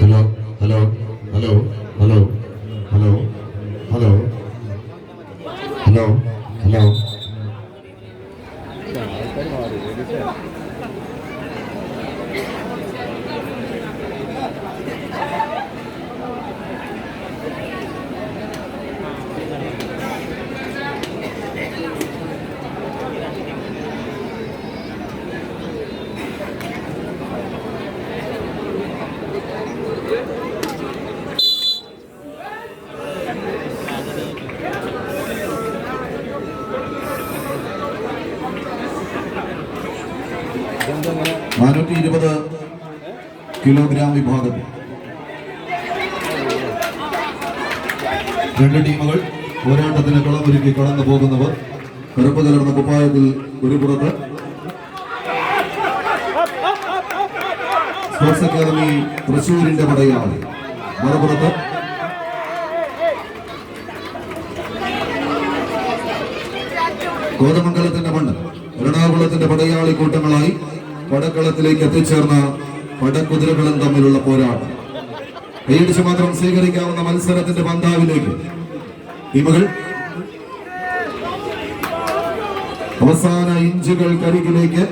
Hello hello hello hello hello hello hello kilogram വിഭാഗത്തിൽ രണ്ട് ടീമുകൾ പോരാട്ടത്തിന് കളമൊരുക്കി കടന്നു പോകുന്നവർ കറുപ്പ് കലർന്ന കുപ്പായത്തിൽ ഒരു പുറത്ത് സ്പോർട്സ് അക്കാദമി തൃശൂരിന്റെ പടയാളി, മറുപുറത്ത് കോതമംഗലത്തിന്റെ മണ്ണ് എറണാകുളത്തിന്റെ പടയാളി കൂട്ടങ്ങളായി പടക്കളത്തിലേക്ക് എത്തിച്ചേർന്ന പടക്കുതിരകളും തമ്മിലുള്ള പോരാട്ടം. കൈയടിച്ച് മാത്രം സ്വീകരിക്കാവുന്ന മത്സരത്തിന്റെ പന്താവിലേക്ക് ടീമുകൾ അവസാന ഇഞ്ചുകൾക്കരികിലേക്ക്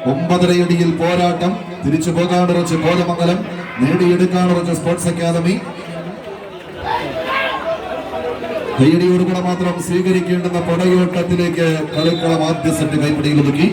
9.5 അടിയിൽ പോരാട്ടം. തിരിച്ചു പോകാനുറച്ച് കോതമംഗലം, നേടിയെടുക്കാനുറച്ച് സ്പോർട്സ് അക്കാദമി. കൈയടിയോടുകൂടെ മാത്രം സ്വീകരിക്കേണ്ടുന്ന പടയോട്ടത്തിലേക്ക് കളിക്കളം ആദ്യ സെറ്റ് കൈപ്പിടിയിൽ ഒതുക്കി.